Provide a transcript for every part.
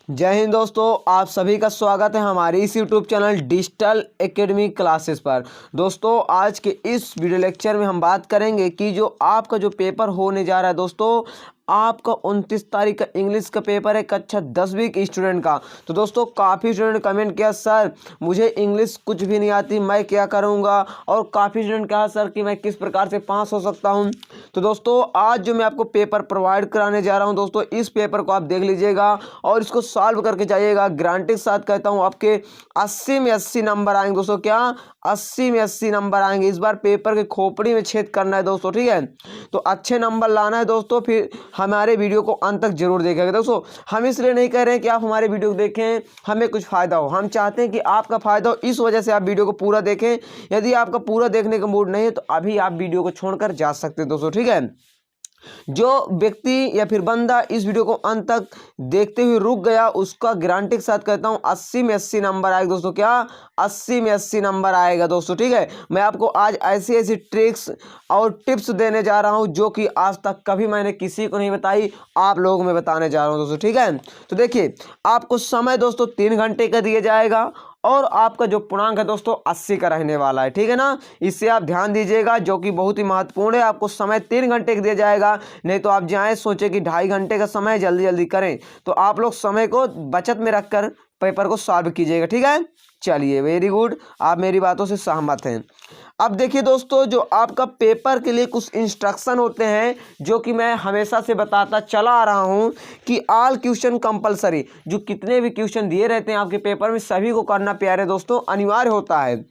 जय हिंद दोस्तों, आप सभी का स्वागत है हमारे इस YouTube channel digital academy classes पर। दोस्तों, आज के इस वीडियो लेक्चर में हम बात करेंगे कि जो आपका जो पेपर होने जा रहा है दोस्तों, आपका 29 तारीख का इंग्लिश का पेपर है कक्षा 10वीं के स्टूडेंट का। तो दोस्तों, काफ़ी स्टूडेंट कमेंट किया सर मुझे इंग्लिश कुछ भी नहीं आती, मैं क्या करूंगा। और काफ़ी स्टूडेंट कहा सर कि मैं किस प्रकार से पास हो सकता हूं। तो दोस्तों, आज जो मैं आपको पेपर प्रोवाइड कराने जा रहा हूं दोस्तों, इस पेपर को आप देख लीजिएगा और इसको सॉल्व करके जाइएगा। गारंटी के साथ कहता हूँ आपके 80 में 80 नंबर आएंगे दोस्तों। क्या 80 में 80 नंबर आएंगे। इस बार पेपर के खोपड़ी में छेद करना है दोस्तों, ठीक है। तो अच्छे नंबर लाना है दोस्तों। फिर हमारे वीडियो को अंत तक जरूर देखेंगे दोस्तों। हम इसलिए नहीं कह रहे हैं कि आप हमारे वीडियो को देखें हमें कुछ फ़ायदा हो, हम चाहते हैं कि आपका फ़ायदा हो, इस वजह से आप वीडियो को पूरा देखें। यदि आपका पूरा देखने का मूड नहीं है तो अभी आप वीडियो को छोड़कर जा सकते हैं दोस्तों, ठीक है। जो व्यक्ति या फिर बंदा इस वीडियो को अंत तक देखते हुए रुक गया उसका गारंटी के साथ कहता हूं 80 में 80 नंबर आएगा दोस्तों। क्या 80 में 80 नंबर आएगा दोस्तों, ठीक है। मैं आपको आज ऐसी ऐसी ट्रिक्स और टिप्स देने जा रहा हूं जो कि आज तक कभी मैंने किसी को नहीं बताई, आप लोगों में बताने जा रहा हूं दोस्तों, ठीक है। तो देखिए, आपको समय दोस्तों 3 घंटे का दिया जाएगा और आपका जो पूर्णांक है दोस्तों 80 का रहने वाला है, ठीक है ना। इससे आप ध्यान दीजिएगा, जो कि बहुत ही महत्वपूर्ण है। आपको समय 3 घंटे का दिया जाएगा, नहीं तो आप जाएं सोचे कि 2.5 घंटे का समय जल्दी जल्दी करें। तो आप लोग समय को बचत में रखकर पेपर को सॉल्व कीजिएगा, ठीक है। चलिए, वेरी गुड, आप मेरी बातों से सहमत हैं। अब देखिए दोस्तों, जो आपका पेपर के लिए कुछ इंस्ट्रक्शन होते हैं जो कि मैं हमेशा से बताता चला आ रहा हूं कि ऑल क्वेश्चन कंपलसरी, जो कितने भी क्वेश्चन दिए रहते हैं आपके पेपर में सभी को करना प्यारे दोस्तों अनिवार्य होता है।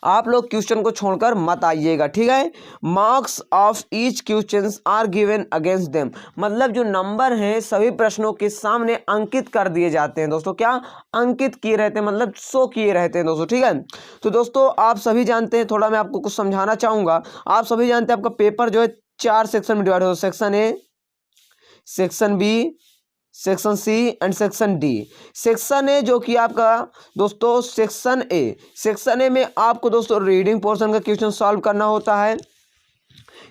आप लोग क्वेश्चन को छोड़कर मत आइएगा, ठीक है। Marks of each question are given against them, मतलब जो नंबर हैं सभी प्रश्नों के सामने अंकित कर दिए जाते हैं दोस्तों। क्या अंकित किए रहते हैं, मतलब शो किए रहते हैं दोस्तों, ठीक है। तो दोस्तों, आप सभी जानते हैं, थोड़ा मैं आपको कुछ समझाना चाहूंगा। आप सभी जानते हैं आपका पेपर जो है 4 सेक्शन में डिवाइड हो, section A, section B, section C and section D. Section A जो कि आपका दोस्तों सेक्शन ए में आपको दोस्तों रीडिंग पोर्शन का क्वेश्चन सॉल्व करना होता है।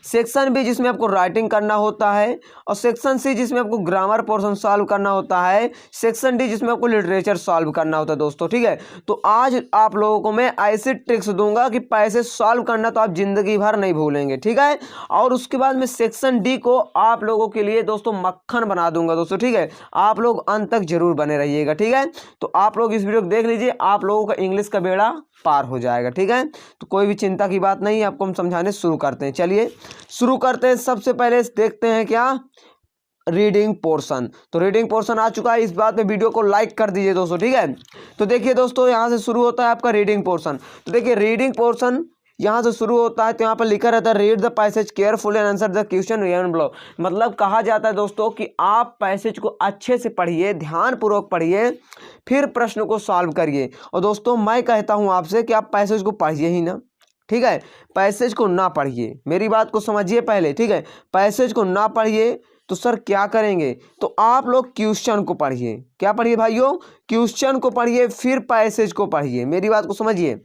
सेक्शन बी जिसमें आपको राइटिंग करना होता है, और सेक्शन सी जिसमें आपको ग्रामर पोर्शन सॉल्व करना होता है। सेक्शन डी जिसमें आपको लिटरेचर सॉल्व करना होता है दोस्तों, ठीक है। तो आज आप लोगों को मैं ऐसी ट्रिक्स दूंगा कि पैसे सॉल्व करना तो आप जिंदगी भर नहीं भूलेंगे, ठीक है। और उसके बाद मैं सेक्शन डी को आप लोगों के लिए दोस्तों मक्खन बना दूंगा दोस्तों, ठीक है। आप लोग अंत तक जरूर बने रहिएगा, ठीक है। तो आप लोग इस वीडियो को देख लीजिए, आप लोगों का इंग्लिश का बेड़ा पार हो जाएगा, ठीक है। तो कोई भी चिंता की बात नहीं है, आपको हम समझाने शुरू करते हैं। चलिए शुरू करते हैं। सबसे पहले देखते हैं क्या, रीडिंग पोर्शन। तो रीडिंग पोर्शन आ चुका है, इस बात पे वीडियो को लाइक कर दीजिए दोस्तों, ठीक है। तो देखिए दोस्तों, यहां से शुरू होता है आपका रीडिंग पोर्शन। तो देखिए, रीडिंग पोर्शन यहां से शुरू होता है, तो यहां पर लिखा रहता है read the passage careful and answer the question given below. मतलब कहा जाता है दोस्तों कि आप पैसेज को अच्छे से पढ़िए, ध्यानपूर्वक पढ़िए, फिर प्रश्न को सॉल्व करिए। और दोस्तों, मैं कहता हूं आपसे कि आप पैसेज को पढ़िए ही ना, ठीक है। पैसेज को ना पढ़िए, मेरी बात को समझिए पहले, ठीक है। पैसेज को ना पढ़िए तो सर क्या करेंगे, तो आप लोग क्वेश्चन को पढ़िए। क्या पढ़िए भाइयों, क्वेश्चन को पढ़िए, फिर पैसेज को पढ़िए। मेरी बात को समझिए,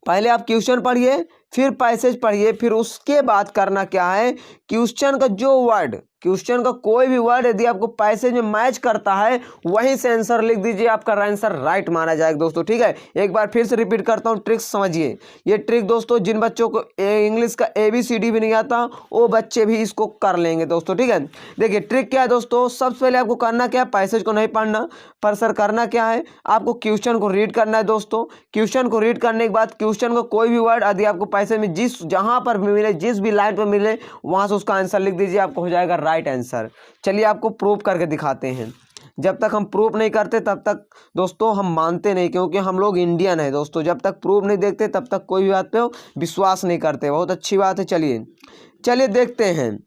पहले आप क्वेश्चन पढ़िए, फिर पैसेज पढ़िए, फिर उसके बाद करना क्या है, क्वेश्चन का जो वर्ड, क्वेश्चन का कोई भी वर्ड यदि आपको पैसेज में मैच करता है वहीं से आंसर लिख दीजिए, आपका आंसर राइट माना जाएगा दोस्तों, ठीक है। एक बार फिर से रिपीट करता हूं, ट्रिक्स समझिए। ये ट्रिक दोस्तों जिन बच्चों को इंग्लिश का ABCD भी नहीं आता वो बच्चे भी इसको कर लेंगे दोस्तों, ठीक है। देखिए ट्रिक क्या है दोस्तों, सबसे पहले आपको करना क्या है, पैसेज को नहीं पढ़ना, पर सर करना क्या है, आपको क्वेश्चन को रीड करना है दोस्तों। क्वेश्चन को रीड करने के बाद क्वेश्चन का कोई भी वर्ड यदि आपको पैसेज में जहां पर भी मिले, जिस भी लाइन पर मिले वहां से उसका आंसर लिख दीजिए, आपको हो जाएगा राइट आंसर। चलिए आपको प्रूफ करके दिखाते हैं। जब तक हम प्रूफ नहीं करते तब तक दोस्तों हम मानते नहीं, क्योंकि हम लोग इंडियन है दोस्तों। जब तक प्रूफ नहीं देखते तब तक कोई भी बात पे विश्वास नहीं करते। बहुत अच्छी बात है। चलिए देखते हैं।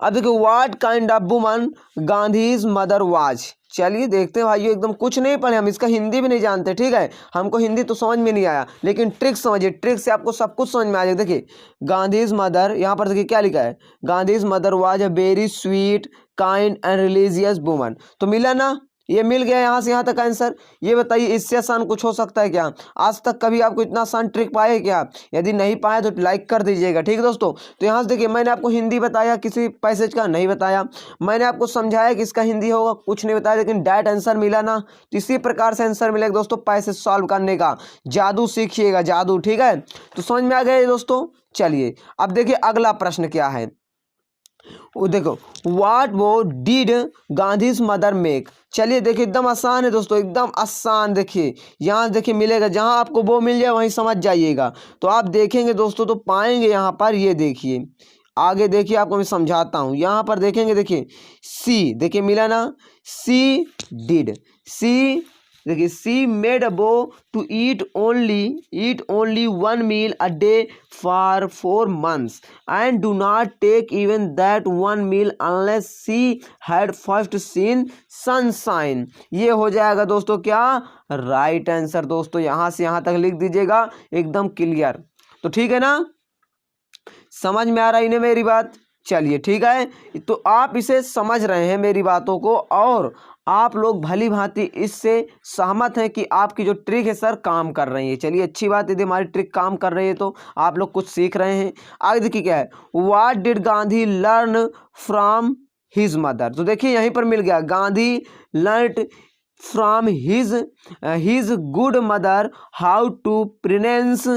अब देखो, what kind of woman Gandhi's mother was. चलिए देखते हैं भाइयों, एकदम कुछ नहीं पढ़े हम, इसका हिंदी भी नहीं जानते, ठीक है। हमको हिंदी तो समझ में नहीं आया, लेकिन ट्रिक समझिए, ट्रिक से आपको सब कुछ समझ में आ जाएगा। देखिए, गांधीज मदर, यहाँ पर देखिए क्या लिखा है, Gandhi's mother was a very sweet kind and religious woman. तो मिला ना, ये मिल गया यहाँ से यहाँ तक आंसर। ये बताइए इससे आसान कुछ हो सकता है क्या? आज तक कभी आपको इतना आसान ट्रिक पाए क्या? यदि नहीं पाए तो लाइक कर दीजिएगा, ठीक है दोस्तों। तो यहाँ से देखिए मैंने आपको हिंदी बताया, किसी पैसेज का नहीं बताया। मैंने आपको समझाया कि इसका हिंदी होगा, कुछ नहीं बताया, लेकिन डायरेक्ट आंसर मिला ना। तो इसी प्रकार से आंसर मिलेगा दोस्तों। पैसेज सॉल्व करने का जादू सीखिएगा, जादू, ठीक है। तो समझ में आ गया दोस्तों। चलिए अब देखिए अगला प्रश्न क्या है। वो देखो, व्हाट वो डिड गांधीज मदर मेक। चलिए देखिए एकदम आसान है दोस्तों, एकदम आसान। देखिए यहाँ देखिए मिलेगा, जहाँ आपको वो मिल जाए वहीं समझ जाइएगा। तो आप देखेंगे दोस्तों तो पाएंगे यहाँ पर, ये देखिए आगे देखिए आपको मैं समझाता हूँ। यहाँ पर देखेंगे, देखिए सी, देखिए मिला ना, सी डिड, सी देखिए सी made a vow to eat only one meal a day for 4 months and do not take even that one meal unless she had first seen sunshine। ये हो जाएगा दोस्तों क्या? राइट आंसर दोस्तों। यहाँ से यहाँ तक लिख दीजिएगा, एकदम क्लियर। तो ठीक है ना, समझ में आ रहा है इन्हें मेरी बात? चलिए ठीक है, तो आप इसे समझ रहे हैं मेरी बातों को, और आप लोग भली भांति इससे सहमत हैं कि आपकी जो ट्रिक है सर काम कर रही है। चलिए अच्छी बात है, यदि हमारी ट्रिक काम कर रही है तो आप लोग कुछ सीख रहे हैं। आगे देखिए क्या है, what did Gandhi learn from his mother. तो देखिए यहीं पर मिल गया, Gandhi learn from his good mother how to pronounce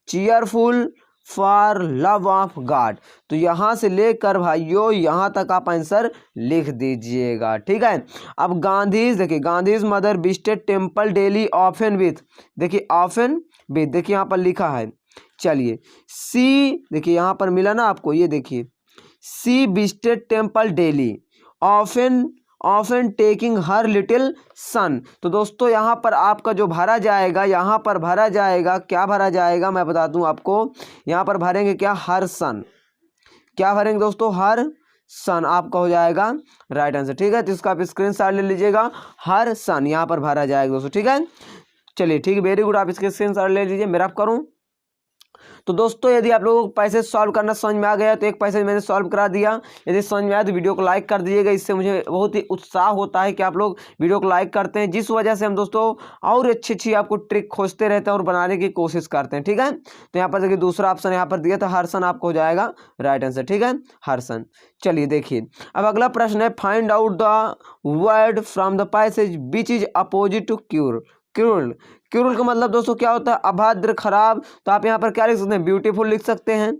cheerful for love of God. तो यहाँ से लेकर भाइयों यहाँ तक आप आंसर लिख दीजिएगा, ठीक है। अब गांधीज, देखिए Gandhi's mother visited temple daily often with, देखिए ऑफन विथ, देखिए यहाँ पर लिखा है। चलिए सी, देखिए यहाँ पर मिला ना आपको, ये देखिए she visited temple daily often taking her little son. तो दोस्तों यहाँ पर आपका जो भरा जाएगा, यहाँ पर भरा जाएगा, क्या भरा जाएगा मैं बता दूं आपको। यहाँ पर भरेंगे क्या? हर सन। क्या भरेंगे दोस्तों? हर सन आपका हो जाएगा राइट आंसर, ठीक है। तो इसका आप स्क्रीनशॉट ले लीजिएगा, हर सन यहाँ पर भरा जाएगा दोस्तों, ठीक है। चलिए ठीक है, वेरी गुड, आप इसके स्क्रीनशॉट ले लीजिए। मेरा आप करूँ तो दोस्तों, यदि आप लोगों को पैसेज सॉल्व करना समझ में आ गया तो एक पैसेज मैंने सॉल्व करा दिया। यदि समझ में आया तो वीडियो को लाइक कर दीजिएगा, इससे मुझे बहुत ही उत्साह होता है कि आप लोग वीडियो को लाइक करते हैं, जिस वजह से हम दोस्तों और अच्छी अच्छी आपको ट्रिक खोजते रहते हैं और बनाने की कोशिश करते हैं, ठीक है। तो यहाँ पर देखिए दूसरा ऑप्शन यहाँ पर दिया था, हर्सन आपको हो जाएगा राइट आंसर, ठीक है, हर्सन। चलिए देखिए अब अगला प्रश्न है, find out the word from the passage which is opposite to क्रूर। क्रूर का मतलब दोस्तों क्या होता है? अभद्र, खराब। तो आप यहाँ पर क्या लिख सकते हैं? ब्यूटीफुल लिख सकते हैं,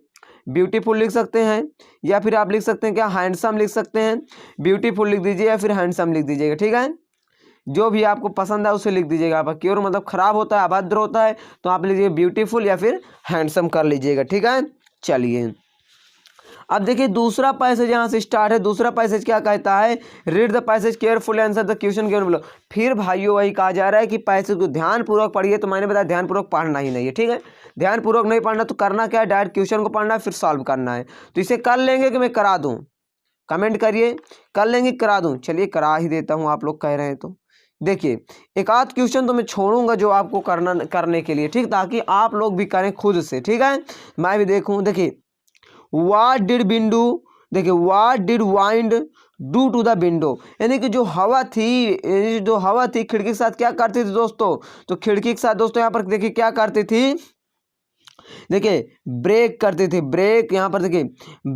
ब्यूटीफुल लिख सकते हैं, या फिर आप लिख सकते हैं क्या? हैंडसम लिख सकते हैं। ब्यूटीफुल लिख दीजिए या फिर हैंडसम लिख दीजिएगा, ठीक है। जो भी आपको पसंद है उसे लिख दीजिएगा। आप क्रूर मतलब खराब होता है, अभद्र होता है, तो आप लीजिए ब्यूटीफुल या फिर हैंडसम कर लीजिएगा, ठीक है। चलिए अब देखिए दूसरा पैसेज यहाँ से स्टार्ट है। दूसरा पैसेज क्या कहता है? Read the passage carefully, answer the question given below. फिर भाइयों वही कहा जा रहा है कि पैसेज को ध्यानपूर्वक पढ़िए। तो मैंने बताया ध्यानपूर्वक पढ़ना ही नहीं है, ठीक है। ध्यानपूर्वक नहीं पढ़ना तो करना क्या है? डायरेक्ट क्वेश्चन को पढ़ना है, फिर सॉल्व करना है। तो इसे कर लेंगे कि मैं करा दूँ? कमेंट करिए, कर लेंगे करा दूँ? चलिए करा ही देता हूँ, आप लोग कह रहे हैं तो। देखिए एक आध क्वेश्चन तो मैं छोड़ूंगा जो आपको करने के लिए, ठीक, ताकि आप लोग भी करें खुद से, ठीक है, मैं भी देखूँ। देखिए व्हाट डिड विंडो, देखिए what did wind do to the window, यानी कि जो हवा थी खिड़की के साथ क्या करती थी दोस्तों? तो खिड़की के साथ दोस्तों यहाँ पर देखिए क्या करती थी? देखिए ब्रेक करती थी, ब्रेक। यहाँ पर देखिए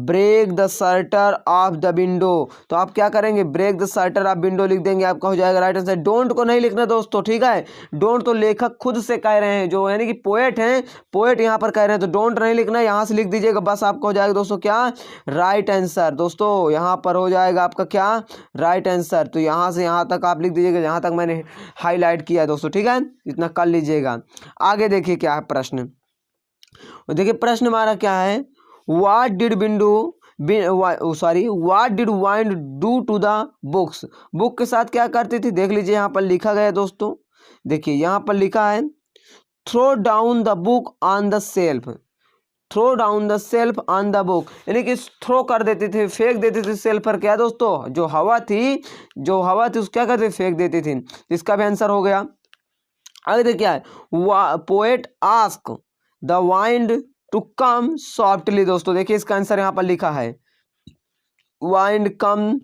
break the shutter of the window. तो आप क्या करेंगे? Break the shutter of window लिख देंगे, आपका हो जाएगा राइट आंसर। डोंट को नहीं लिखना दोस्तों, ठीक है। डोंट तो लेखक खुद से कह रहे हैं, जो यानी कि पोएट हैं, पोएट यहाँ पर कह रहे हैं, तो डोंट नहीं लिखना, यहाँ से लिख दीजिएगा बस, आपका हो जाएगा दोस्तों क्या? Right answer. दोस्तों यहाँ पर हो जाएगा आपका क्या? Right answer. तो यहाँ से यहाँ तक आप लिख दीजिएगा, जहाँ तक मैंने हाईलाइट किया है दोस्तों, ठीक है, इतना कर लीजिएगा। आगे देखिए क्या है प्रश्न। देखिए प्रश्न हमारा क्या है? What did what did wind do to the books. Book के साथ क्या करती थी? देख लीजिए यहाँ पर लिखा गया है दोस्तों। देखिए यहाँ पर लिखा है, throw down the book on the shelf, throw down the shelf on the book, यानी कि थ्रो कर देती थी, फेंक देती थी सेल्फ पर। क्या दोस्तों? जो हवा थी उसको क्या करती थी? फेंक देती थी। इसका भी आंसर हो गया। आगे देखिए क्या है? Poet ask the wind to come softly. दोस्तों देखिए इसका आंसर यहाँ पर लिखा है, वाइंड कम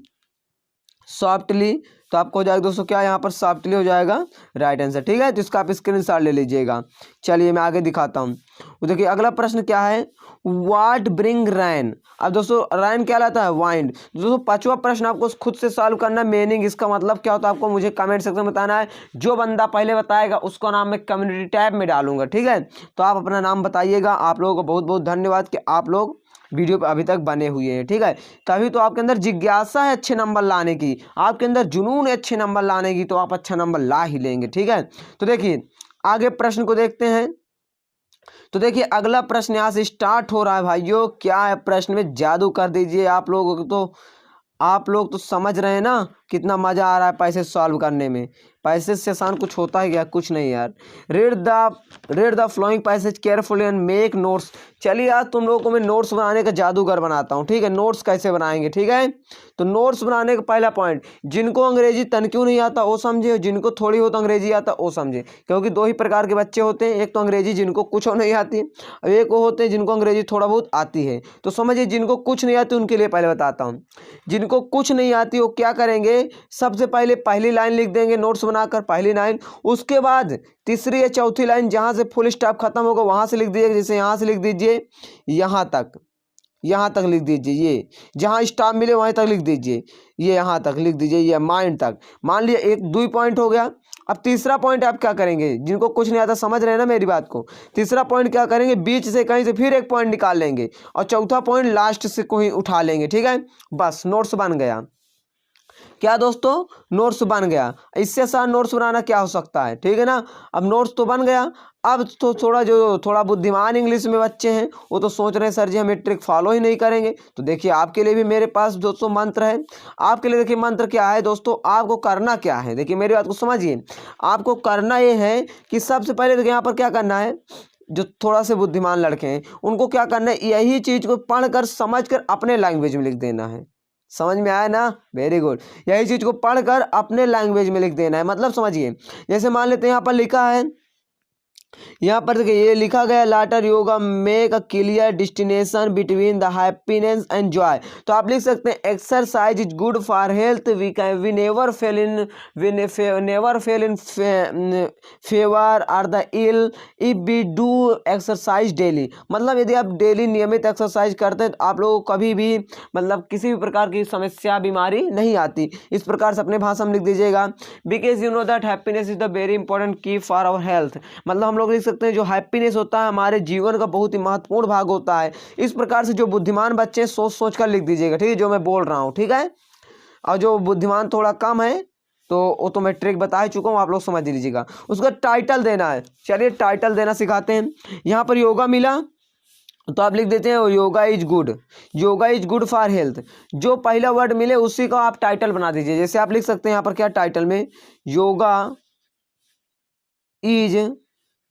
सॉफ्टली, तो आपको हो जाएगा दोस्तों क्या यहाँ पर सॉफ्टली हो जाएगा राइट आंसर। ठीक है, तो इसका आप स्क्रीनशॉट ले लीजिएगा। चलिए मैं आगे दिखाता हूँ। वो देखिए अगला प्रश्न क्या है, व्हाट ब्रिंग रैन। अब दोस्तों रैन क्या लाता है, वाइंड। दोस्तों पांचवा प्रश्न आपको खुद से सॉल्व करना है, मीनिंग इसका मतलब क्या होता है आपको मुझे कमेंट सेक्शन में बताना है। जो बंदा पहले बताएगा उसका नाम मैं कम्युनिटी टैब में डालूंगा। ठीक है, तो आप अपना नाम बताइएगा। आप लोगों को बहुत बहुत धन्यवाद कि आप लोग वीडियो पे अभी तक बने हुए हैं। ठीक है, तभी तो आपके अंदर जिज्ञासा है अच्छे नंबर लाने की, आपके अंदर जुनून है अच्छे नंबर लाने की, तो आप अच्छा नंबर ला ही लेंगे। ठीक है, तो देखिए आगे प्रश्न को देखते हैं। तो देखिए अगला प्रश्न यहाँ से स्टार्ट हो रहा है भाइयों। क्या है प्रश्न में, जादू कर दीजिए आप लोगों को। तो आप लोग तो समझ रहे हैं ना कितना मजा आ रहा है पैसे सॉल्व करने में। पैसे से आसान कुछ होता है क्या, कुछ नहीं यार। Read the flowing passage carefully and make notes. चलिए आज तुम लोगों को मैं नोट्स बनाने का जादूगर बनाता हूँ। ठीक है, नोट्स कैसे बनाएंगे। ठीक है, तो नोट्स बनाने का पहला पॉइंट, जिनको अंग्रेजी तनक्यों नहीं आता वो समझे, और जिनको थोड़ी बहुत अंग्रेजी आता वो समझे। क्योंकि दो ही प्रकार के बच्चे होते हैं, एक तो अंग्रेजी जिनको कुछ नहीं आती, और एक वो होते हैं जिनको अंग्रेजी थोड़ा बहुत आती है। तो समझिए जिनको कुछ नहीं आती उनके लिए पहले बताता हूँ। जिनको कुछ नहीं आती वो क्या करेंगे, सबसे पहले पहली लाइन लिख देंगे नोट्स बनाकर, पहली लाइन। उसके बाद तीसरी या चौथी लाइन जहाँ से फुल स्टॉप खत्म होगा वहाँ से लिख दीजिए। जैसे यहाँ से लिख दीजिए यहाँ तक लिख दीजिए, ये जहाँ स्टॉप मिले वहीं तक लिख दीजिए, ये यहाँ तक लिख दीजिए, ये माइंड तक। मान लिया एक 2 पॉइंट हो गया। अब तीसरा पॉइंट आप क्या करेंगे, जिनको कुछ नहीं आता समझ रहे हैं ना मेरी बात को। तीसरा पॉइंट क्या करेंगे, बीच से कहीं से फिर एक पॉइंट निकाल लेंगे, और चौथा पॉइंट लास्ट से कोई उठा लेंगे। ठीक है, बस नोट्स बन गया। क्या दोस्तों, नोट्स बन गया। इससे आसान नोट्स बनाना क्या हो सकता है। ठीक है ना, अब नोट्स तो बन गया। अब तो थोड़ा बुद्धिमान इंग्लिश में बच्चे हैं वो तो सोच रहे हैं सर जी हम ये ट्रिक फॉलो ही नहीं करेंगे। तो देखिए आपके लिए भी मेरे पास दोस्तों मंत्र है। आपके लिए देखिए मंत्र क्या है दोस्तों, आपको करना क्या है, देखिए मेरी बात को समझिए। आपको करना ये है कि सबसे पहले देखिए यहाँ पर क्या करना है, जो थोड़ा से बुद्धिमान लड़के हैं उनको क्या करना है, यही चीज़ को पढ़कर समझकर अपने लैंग्वेज में लिख देना है। समझ में आया ना, वेरी गुड। यही चीज को पढ़कर अपने लैंग्वेज में लिख देना है। मतलब समझिए, जैसे मान लेते हैं यहाँ पर लिखा है, यहाँ पर देखिए ये लिखा गया later yoga make a clear distinction between the happiness and joy. तो आप लिख सकते हैं exercise is good for health, we never fail in favour or the ill if we do exercise daily. मतलब यदि आप डेली नियमित एक्सरसाइज करते हैं तो आप लोगों को कभी भी मतलब किसी भी प्रकार की समस्या बीमारी नहीं आती। इस प्रकार से अपने भाषा में लिख दीजिएगा। Because you know that happiness is the very important की फॉर आवर हेल्थ। मतलब हम लोग लिख सकते हैं जो हैप्पीनेस होता है हमारे जीवन का बहुत ही महत्वपूर्ण भाग होता है। इस प्रकार से जो बुद्धिमान बच्चे हैं सोच सोच कर लिख दीजिएगा। ठीक है, जो मैं बोल रहा हूँ। ठीक है, और जो बुद्धिमान थोड़ा कम है तो वो तो मैं ट्रिक बता ही चुका हूँ, आप लोग समझ लीजिएगा। उसका टाइटल देना है। चलिए टाइटल देना सिखाते हैं। यहाँ पर योगा मिला तो आप लिख देते हैं yoga is good for health. जो पहला वर्ड मिले उसी का आप टाइटल बना दीजिए। जैसे आप लिख सकते हैं यहाँ पर क्या टाइटल में, yoga is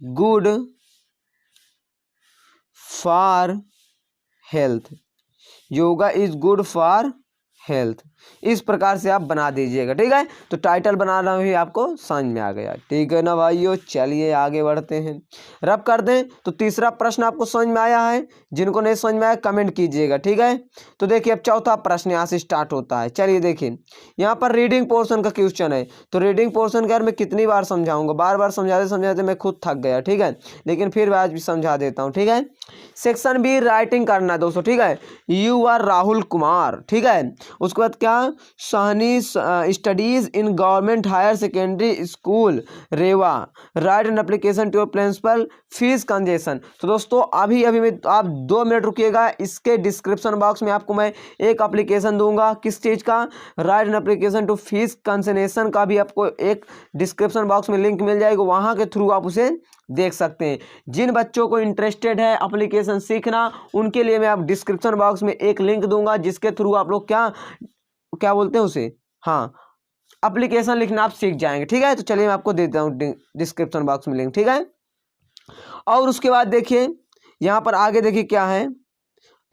good for health, yoga is good for health. इस प्रकार से आप बना दीजिएगा। ठीक है, तो टाइटल बनाना भी आपको समझ में आ गया। ठीक है ना भाइयों, चलिए आगे बढ़ते हैं। रब कर दें तो तीसरा प्रश्न आपको समझ में आया है, जिनको नहीं समझ में आया कमेंट कीजिएगा। ठीक है, तो देखिए अब चौथा प्रश्न यहाँ से स्टार्ट होता है। चलिए देखिए यहाँ पर रीडिंग पोर्शन का क्वेश्चन है। तो रीडिंग पोर्शन का मैं कितनी बार समझाऊंगा, बार बार समझाते समझाते मैं खुद थक गया। ठीक है, लेकिन फिर आज भी समझा देता हूँ। ठीक है, सेक्शन बी राइटिंग करना है दोस्तों। ठीक है, यू आर राहुल कुमार। ठीक है, उसके बाद क्या, Sahni studies in government higher secondary school Rewa, write an application to your principal, fees concession. तो दोस्तों अभी मैं आप 2 मिनट रुकिएगा, इसके डिस्क्रिप्शन बॉक्स में आपको मैं एक एप्लीकेशन दूंगा। किस चीज़ का, write an application to fees concession का भी आपको एक डिस्क्रिप्शन बॉक्स में लिंक मिल जाएगा, वहाँ के थ्रू आप उसे देख सकते हैं। जिन बच्चों को इंटरेस्टेड है एप्लीकेशन सीखना उनके लिए मैं आप डिस्क्रिप्शन बॉक्स में एक लिंक दूंगा, जिसके थ्रू आप लोग क्या बोलते हैं उसे, हाँ एप्लीकेशन लिखना आप सीख जाएंगे। ठीक है, तो चलिए मैं आपको देता हूँ डिस्क्रिप्शन बॉक्स में लिंक। ठीक है, और उसके बाद देखिए यहाँ पर आगे देखिए क्या है,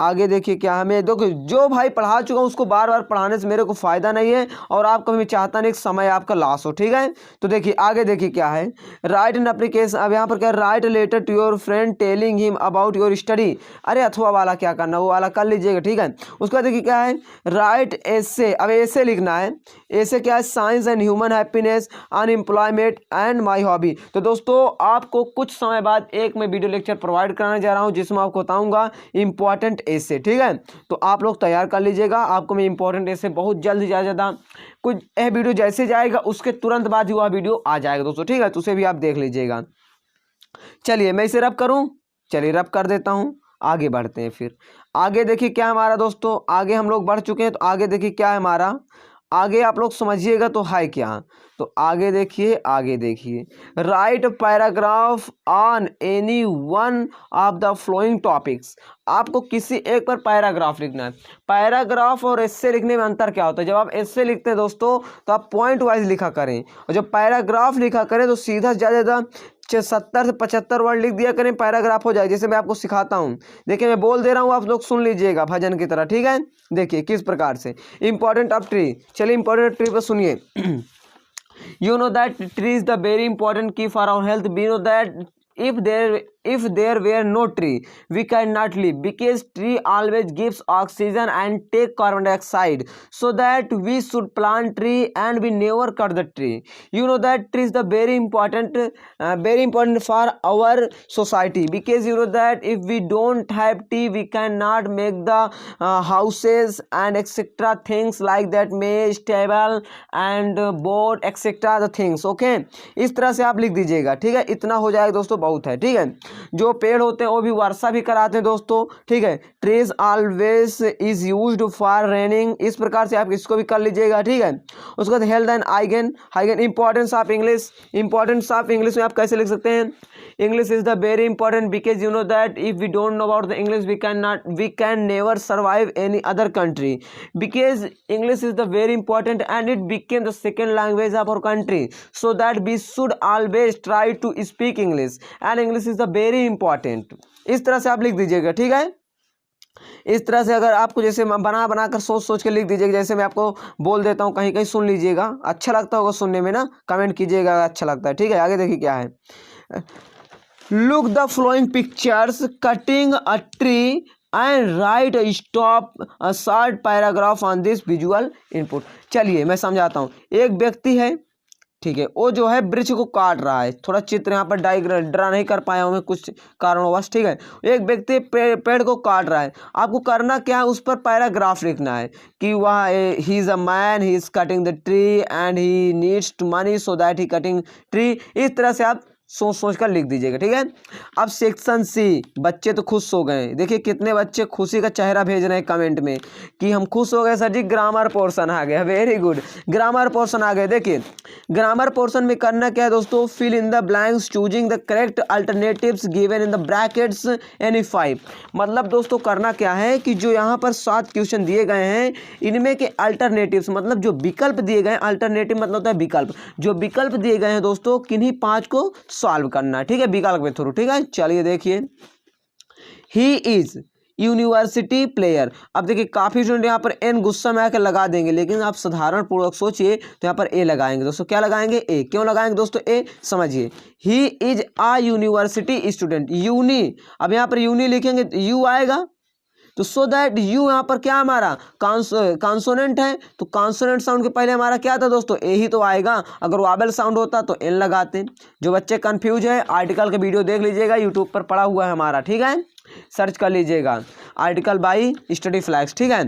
आगे देखिए क्या हमें, देखो जो भाई पढ़ा चुका हूँ उसको बार बार पढ़ाने से मेरे को फ़ायदा नहीं है और आपका भी चाहता नहीं कि समय आपका लॉस हो, ठीक है। तो देखिए आगे देखिए क्या है, राइट एन एप्लीकेशन, अब यहाँ पर क्या, write letter to your friend telling him about your study. अरे अथवा वाला क्या करना, वो वाला कर लीजिएगा, ठीक है। उसके बाद देखिए क्या है, राइट एसे, अब एसे लिखना है। एसे क्या है, science and human happiness, unemployment and my hobby. तो दोस्तों आपको कुछ समय बाद एक मैं वीडियो लेक्चर प्रोवाइड कराने जा रहा हूँ जिसमें आपको बताऊंगा इंपॉर्टेंट एसे, ठीक है। तो आप लोग तैयार कर लीजिएगा, आपको मैं इंपॉर्टेंट एसे बहुत जल्द ज़्यादा कुछ यह वीडियो जैसे जाएगा उसके तुरंत बाद ही वह वीडियो आ जाएगा दोस्तों, ठीक है। तो उसे भी आप देख लीजिएगा। चलिए मैं इसे रब करूँ, चलिए रब कर देता हूँ, आगे बढ़ते हैं। फिर आगे देखिए क्या हमारा दोस्तों, आगे हम लोग बढ़ चुके हैं। तो आगे देखिए क्या है हमारा, आगे आप लोग समझिएगा तो है क्या। तो आगे देखिए, आगे देखिए, right paragraph on any one of the flowing topics. आपको किसी एक पर पैराग्राफ लिखना है। पैराग्राफ और एस्से लिखने में अंतर क्या होता है, जब आप एस्से लिखते हैं दोस्तों तो आप पॉइंट वाइज लिखा करें, और जब पैराग्राफ लिखा करें तो सीधा ज़्यादा 70 से 75 वर्ड लिख दिया करें, पैराग्राफ हो जाए। जैसे मैं आपको सिखाता हूँ, देखिए मैं बोल दे रहा हूँ, आप लोग सुन लीजिएगा भजन की तरह, ठीक है। देखिए किस प्रकार से, इंपॉर्टेंट ऑफ ट्री। चलिए इंपॉर्टेंट ट्री पर सुनिए। You know that tree is the very important key for our health. We know that if there were no tree, we cannot live, because tree always gives oxygen and take carbon dioxide. So that we should plant tree and we never cut the tree. You know that tree is the very important for our society, because you know that if we don't have tree, we cannot make the houses and etc. things like that, maze, table and board etc. the things, okay। इस तरह से आप लिख दीजिएगा, ठीक है। इतना हो जाएगा दोस्तों, बहुत है, ठीक है। जो पेड़ होते हैं वो भी वर्षा भी कराते हैं दोस्तों, ठीक है। Trees always is used for raining, इस प्रकार से आप इसको भी कर लीजिएगा, ठीक है। उसके बाद health and hygiene, importance of English. Importance of English में आप कैसे लिख सकते हैं, English is the very important, because you know that if we don't know about the English we can never survive any other country, because English is the very important and it became the second language of our country, so that we should always try to speak English and English is the very important. इस तरह से आप लिख दीजिएगा, ठीक है। इस तरह से अगर आपको जैसे बना कर सोच के लिख दीजिएगा, जैसे मैं आपको बोल देता हूँ, कहीं कहीं सुन लीजिएगा, अच्छा लगता होगा सुनने में ना, कमेंट कीजिएगा अच्छा लगता है, ठीक है। आगे देखिए क्या है, look the flowing pictures, cutting a tree and right stop a short paragraph on this visual input. चलिए मैं समझाता हूँ। एक व्यक्ति है, ठीक है, वो जो है वृक्ष को काट रहा है। थोड़ा चित्र यहाँ पर डायग्राम ड्रा नहीं कर पाया हूँ मैं कुछ कारणवश, ठीक है। एक व्यक्ति पेड़ को काट रहा है, आपको करना क्या है, उस पर पैराग्राफ लिखना है कि वह he is a man, he is cutting the tree and he needs to money so that he cutting tree. इस तरह से आप सोच कर लिख दीजिएगा, ठीक है। अब सेक्शन सी, बच्चे तो खुश हो गए। देखिए कितने बच्चे खुशी का चेहरा भेज रहे हैं कमेंट में कि हम खुश हो गए सर जी, ग्रामर पोर्शन आ गया, वेरी गुड, ग्रामर पोर्शन आ गए। देखिए ग्रामर पोर्शन में करना क्या है दोस्तों, fill in the blanks choosing the correct alternatives given in the brackets any 5। मतलब दोस्तों करना क्या है कि जो यहाँ पर 7 क्वेश्चन दिए गए हैं, इनमें के अल्टरनेटिव्स मतलब जो विकल्प दिए गए, अल्टरनेटिव मतलब होता है विकल्प, जो विकल्प दिए गए हैं दोस्तों, किन्हीं 5 को सॉल्व करना है, ठीक है, विकल्प के थ्रू, ठीक है। चलिए देखिए, ही इज यूनिवर्सिटी प्लेयर। अब देखिए काफी स्टूडेंट यहाँ पर एन गुस्सा में आकर लगा देंगे, लेकिन आप साधारण पूर्वक सोचिए तो यहाँ पर ए लगाएंगे दोस्तों। क्या लगाएंगे, ए। क्यों लगाएंगे दोस्तों ए, समझिए। He is a university student, uni, अब यहाँ पर यूनी लिखेंगे यू आएगा, तो सो दैट यू यहाँ पर क्या हमारा कॉन्सोनेंट है, तो कॉन्सोनेंट साउंड के पहले हमारा क्या था दोस्तों, ए ही तो आएगा। अगर वावेल साउंड होता तो एन लगाते। जो बच्चे कंफ्यूज है, आर्टिकल का वीडियो देख लीजिएगा, यूट्यूब पर पड़ा हुआ है हमारा, ठीक है, सर्च कर लीजिएगा आर्टिकल बाई स्टडी फ्लैक्स, ठीक है।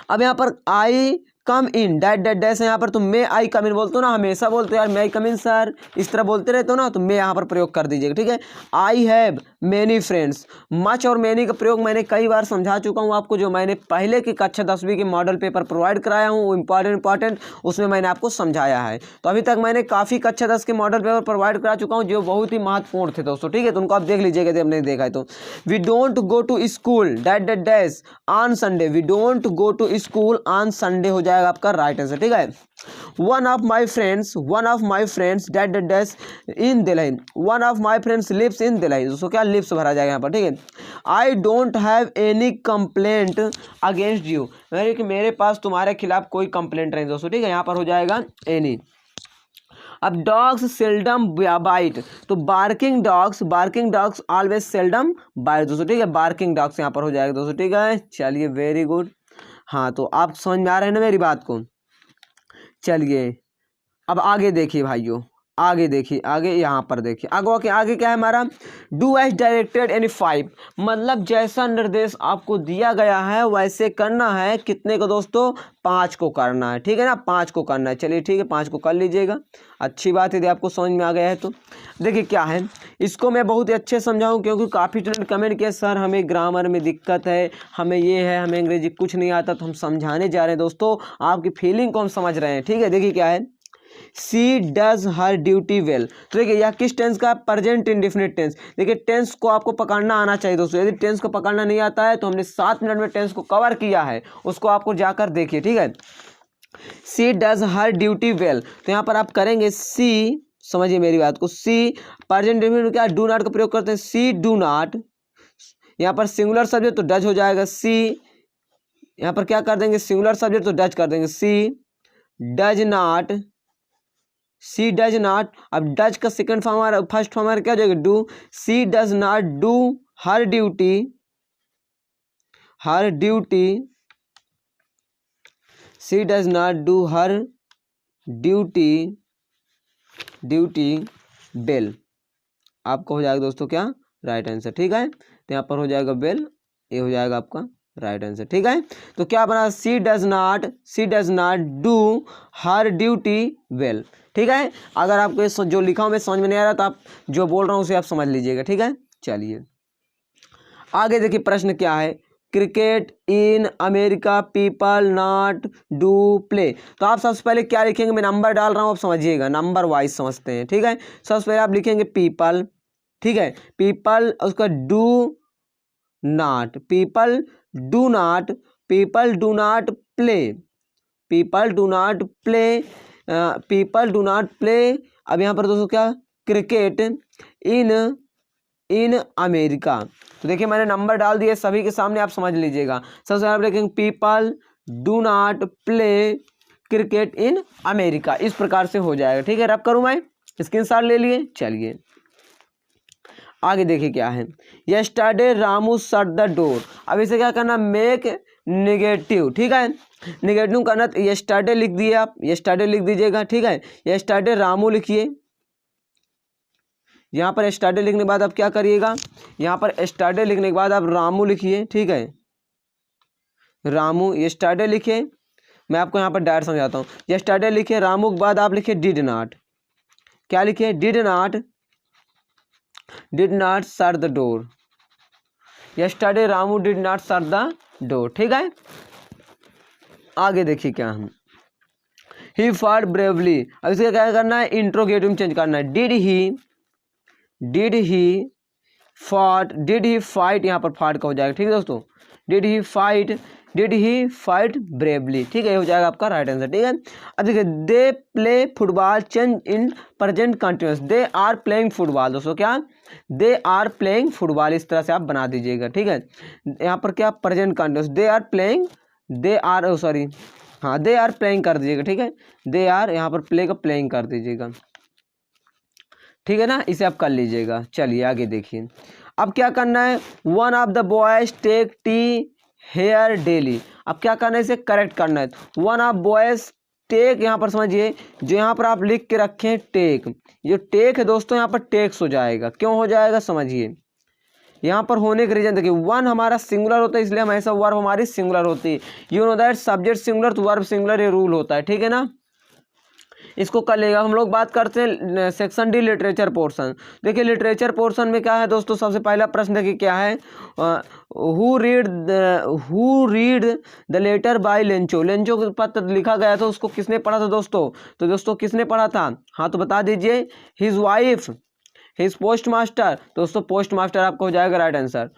अब यहाँ पर आई कम इन डैश है यहाँ पर, तो मे आई कम इन बोलते हो ना, हमेशा बोलते हो यार मे आई कम इन सर, इस तरह बोलते रहते हो ना, तो मैं यहाँ पर प्रयोग कर दीजिएगा, ठीक है। I have many friends, much और मैनी का प्रयोग मैंने कई बार समझा चुका हूँ आपको, जो मैंने पहले की कक्षा 10वीं के मॉडल पेपर प्रोवाइड कराया हूँ, वो इंपॉर्टेंट उसमें मैंने आपको समझाया है। तो अभी तक मैंने काफ़ी कक्षा 10 के मॉडल पेपर प्रोवाइड करा चुका हूँ, जो बहुत ही महत्वपूर्ण थे दोस्तों, ठीक है। तो उनको आप देख लीजिएगा यदि हमने देखा है तो। We don't go to school dash on Sunday, we don't go to school on Sunday हो जाएगा आपका राइट आंसर। ठीक है, one of my friends date dash in Delhi, one of my friends lives in Delhi. दोस्तों क्या लिव्स भरा जाएगा यहाँ पर। ठीक है, I don't have any complaint against you, मेरे पास तुम्हारे खिलाफ कोई कंप्लेंट नहीं दोस्तों। ठीक है, यहाँ पर हो जाएगा एनी। अब डॉग्स सेल्डम बाइट, तो barking dogs always seldom bite दोस्तों। ठीक है, बार्किंग डॉग्स यहाँ पर हो जाएगा दोस्तों। ठीक है, चलिए वेरी गुड। हाँ, तो आप समझ में आ रहे हैं ना मेरी बात को। चलिए अब आगे देखिए भाइयों, आगे देखिए, आगे यहाँ पर देखिए, आगे क्या है हमारा, डू एज डायरेक्टेड एनी 5, मतलब जैसा निर्देश आपको दिया गया है वैसे करना है। कितने को दोस्तों, 5 को करना है। ठीक है ना, 5 को करना है। चलिए ठीक है, 5 को कर लीजिएगा। अच्छी बात है, यदि आपको समझ में आ गया है तो। देखिए क्या है, इसको मैं बहुत ही अच्छे समझाऊँ, क्योंकि काफ़ी स्टूडेंट कमेंट किया सर हमें ग्रामर में दिक्कत है, हमें ये है, हमें अंग्रेजी कुछ नहीं आता, तो हम समझाने जा रहे हैं दोस्तों, आपकी फीलिंग को हम समझ रहे हैं। ठीक है, देखिए क्या है, सी डज हर ड्यूटी वेल। तो देखिए यह किस टेंस का, प्रेजेंट इंडेफिनिट टेंस। देखिए टेंस को आपको पकड़ना आना चाहिए दोस्तों। यदि टेंस को पकड़ना नहीं आता है तो हमने 7 मिनट में टेंस को कवर किया है, उसको आपको जाकर देखिए। ठीक है, सी डज हर ड्यूटी वेल, तो यहाँ पर आप करेंगे सी, समझिए मेरी बात को, सी प्रेजेंट इंडेफिनिट क्या, डू नॉट का प्रयोग करते हैं, सी डू नॉट। यहाँ पर सिंगुलर सब्जेक्ट तो डज हो जाएगा, सी यहाँ पर क्या कर देंगे, सिंगुलर सब्जेक्ट तो डज कर देंगे, she does not, she does not. अब डज का सेकंड फॉर्म हमारा, फर्स्ट फॉर्म हमारा क्या हो जाएगा, do. She does not do her duty, she does not do her duty well. आपका हो जाएगा दोस्तों क्या, राइट आंसर। ठीक है, तो यहाँ पर हो जाएगा बेल, ये हो जाएगा आपका राइट आंसर। ठीक है, तो क्या बना, she does not do her duty well. ठीक है, अगर आपको जो लिखा हूँ मैं समझ में नहीं आ रहा तो आप जो बोल रहा हूँ उसे आप समझ लीजिएगा। ठीक है, चलिए आगे देखिए प्रश्न क्या है, cricket in America people not do play. तो आप सबसे पहले क्या लिखेंगे, मैं नंबर डाल रहा हूँ, आप समझिएगा, नंबर वाइज समझते हैं। ठीक है, सबसे पहले आप लिखेंगे पीपल। ठीक है, पीपल, उसका do not, people do not play. अब यहाँ पर दोस्तों क्या, क्रिकेट इन अमेरिका। तो देखिए मैंने नंबर डाल दिए सभी के सामने, आप समझ लीजिएगा। सबसे पहले आप लिखेंगे people do not play cricket in America, इस प्रकार से हो जाएगा। ठीक है, रब करूँ मैं, स्क्रीनशॉट ले लिए। चलिए आगे देखिए क्या है, yesterday Ramu shut the door. अब इसे क्या करना, मेक नेगेटिव। ठीक है, नेगेटिव करना, तो यस्टरडे लिख दिए, आप यस्टरडे लिख दीजिएगा। ठीक है, यस्टरडे रामू लिखिए। यहाँ पर यस्टरडे लिखने के बाद आप क्या करिएगा, यहाँ पर यस्टरडे लिखने के बाद आप रामू लिखिए। ठीक है, रामू यस्टरडे लिखिए। मैं आपको यहाँ पर डायरेक्ट समझाता हूँ, यस्टरडे लिखिए, रामू के बाद आप लिखिए डिड नॉट। क्या लिखिए, did not shut the door. Yesterday Ramu did not shut the door. ठीक है, आगे देखिए क्या हम, ही फॉट ब्रेवली। अब इसका क्या करना है, इंट्रोगेटिव में चेंज करना है, डिड ही फाइट, यहाँ पर फाइट का हो जाएगा। ठीक है दोस्तों, डिड ही फाइट ब्रेवली। ठीक है, ये हो जाएगा आपका राइट आंसर। ठीक है, अब देखिए, they play football change in present continuous, they are playing football. दोस्तों क्या, दे आर प्लेइंग फुटबॉल, इस तरह से आप बना दीजिएगा। ठीक है, यहाँ पर क्या, present continuous, they are playing कर दीजिएगा। ठीक है, दे आर यहाँ पर प्ले का प्लेइंग कर दीजिएगा। ठीक है ना, इसे आप कर लीजिएगा। चलिए आगे देखिए, अब क्या करना है, one of the boys take tea here daily. अब क्या करना है, इसे करेक्ट करना है। वन ऑफ बॉयज टेक, यहाँ पर समझिए, जो यहाँ पर आप लिख के रखें टेक, जो टेक है दोस्तों यहाँ पर टेक्स हो जाएगा। क्यों हो जाएगा, समझिए, यहाँ पर होने का रीजन देखिए, वन हमारा सिंगुलर होता है, इसलिए हमेशा वर्ब हमारी सिंगुलर होती है। You know that subject singular तो वर्ब सिंगुलर, ये रूल होता है। ठीक है ना, इसको कर लेगा। हम लोग बात करते हैं सेक्शन डी लिटरेचर पोर्शन। देखिए लिटरेचर पोर्शन में क्या है दोस्तों, सबसे पहला प्रश्न देखिए क्या है, who read the letter by Lencho. Lencho के पत्र लिखा गया था, उसको किसने पढ़ा था दोस्तों, तो दोस्तों किसने पढ़ा था, हाँ तो बता दीजिए, his wife, his post master. दोस्तों पोस्ट मास्टर आपको हो जाएगा right answer.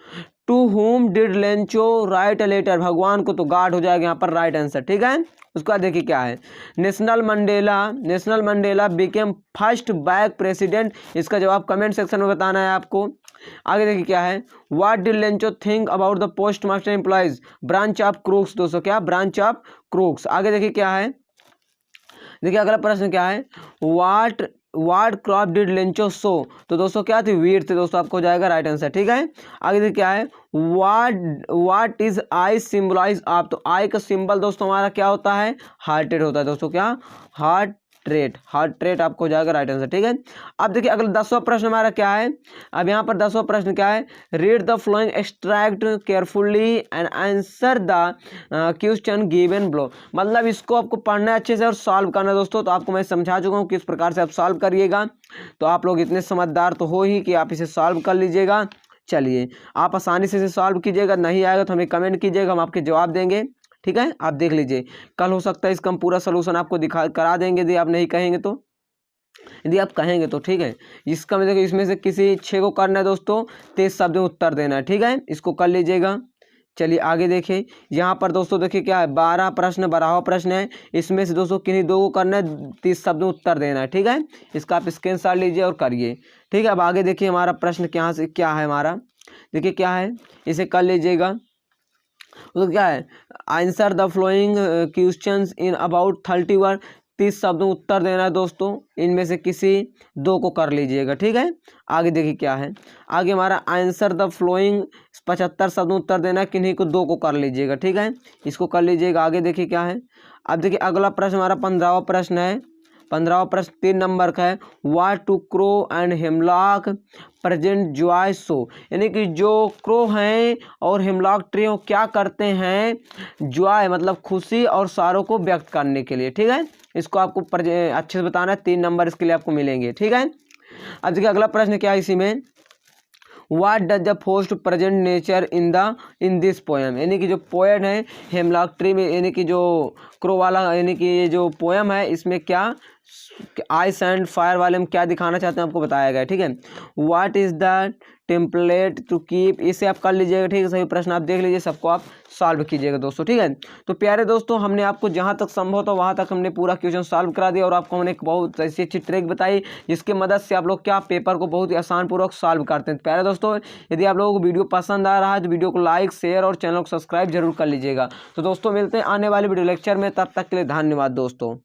To whom did Lencho write a letter, भगवान को तो गॉड हो जाएगा यहाँ पर राइट आंसर। ठीक है, उसके बाद देखिए क्या है, national Mandela became first black president. इसका जवाब कमेंट सेक्शन में बताना है आपको। आगे देखिए क्या है, what did Lencho think about the post master employees branch of crooks. दोस्तों क्या, ब्रांच ऑफ क्रूक्स। आगे देखिए क्या है, देखिए अगला प्रश्न क्या है, व्हाट क्रॉप डिड लेंचो सो। तो दोस्तों क्या थी, वीट थे दोस्तों, आपको जाएगा राइट आंसर। ठीक है, आगे देखिए क्या है, what is I symbolize of. तो आई का सिंबल दोस्तों हमारा क्या होता है, हार्ट रेट होता है दोस्तों, क्या, हार्ट रेट आपको जाएगा राइट आंसर। ठीक है, अब देखिए अगला 10वां प्रश्न हमारा क्या है, अब यहाँ पर 10वां प्रश्न क्या है, read the flowing extract carefully and answer the question given below. मतलब इसको आपको पढ़ना है अच्छे से और सॉल्व करना है दोस्तों। तो आपको मैं समझा चुका हूँ किस प्रकार से आप सॉल्व करिएगा। तो आप लोग इतने समझदार तो हो ही कि आप इसे सॉल्व कर लीजिएगा। चलिए आप आसानी से इसे सॉल्व कीजिएगा, नहीं आएगा तो हमें कमेंट कीजिएगा, हम आपके जवाब देंगे। ठीक है, आप देख लीजिए, कल हो सकता है इसका हम पूरा सलूशन आपको करा देंगे, यदि आप नहीं कहेंगे तो। यदि आप कहेंगे तो ठीक है, इसका मैं देखो, इसमें से किसी 6 को करना है दोस्तों, 23 शब्द में उत्तर देना है। ठीक है, इसको कर लीजिएगा। चलिए आगे देखिए, यहाँ पर दोस्तों देखिए क्या है, 12वां प्रश्न है। इसमें से दोस्तों किन्हीं 2 को करना है, 30 शब्द में उत्तर देना है। ठीक है, इसका आप स्क्रीनशॉट लीजिए और करिए। ठीक है, अब आगे देखिए हमारा प्रश्न क्या से क्या है, हमारा देखिए क्या है, इसे कर लीजिएगा। तो क्या है, answer the flowing questions in about 30 word. 30 शब्द में उत्तर देना है दोस्तों, इनमें से किसी 2 को कर लीजिएगा। ठीक है, आगे देखिए क्या है, आगे हमारा आंसर द फ्लोइंग 75 शब्द में उत्तर देना है, किन्हीं को 2 को कर लीजिएगा। ठीक है, इसको कर लीजिएगा। आगे देखिए क्या है, अब देखिए अगला प्रश्न हमारा 15वां प्रश्न है। 15वां प्रश्न 3 नंबर का है, what to crow and hemlock present joy so. यानी कि जो क्रो हैं और हेमलॉक ट्री वो क्या करते हैं, जॉय मतलब खुशी और सारों को व्यक्त करने के लिए। ठीक है, इसको आपको अच्छे से बताना है, 3 नंबर इसके लिए आपको मिलेंगे। ठीक है, अब देखिए अगला प्रश्न क्या है इसी में, what does the first present nature in this poem. यानी कि जो पोएम है हेमलॉक ट्री में, यानी कि जो क्रो वाला, यानी कि ये जो पोएम है इसमें क्या आइस एंड फायर वाले में क्या दिखाना चाहते हैं आपको बताया गया है। ठीक है, what is the template to keep, इसे आप कर लीजिएगा। ठीक है, सभी प्रश्न आप देख लीजिए, सबको आप सॉल्व कीजिएगा दोस्तों। ठीक है, तो प्यारे दोस्तों, हमने आपको जहां तक संभव था वहां तक हमने पूरा क्वेश्चन सॉल्व करा दिया, और आपको हमने एक बहुत ऐसी अच्छी ट्रिक बताई जिसकी मदद से आप लोग क्या पेपर को बहुत ही आसान पूर्वक सॉल्व करते हैं। प्यारे दोस्तों, यदि आप लोगों को वीडियो पसंद आ रहा है तो वीडियो को लाइक, शेयर और चैनल को सब्सक्राइब जरूर कर लीजिएगा। तो दोस्तों मिलते हैं आने वाले वीडियो लेक्चर में, तब तक के लिए धन्यवाद दोस्तों।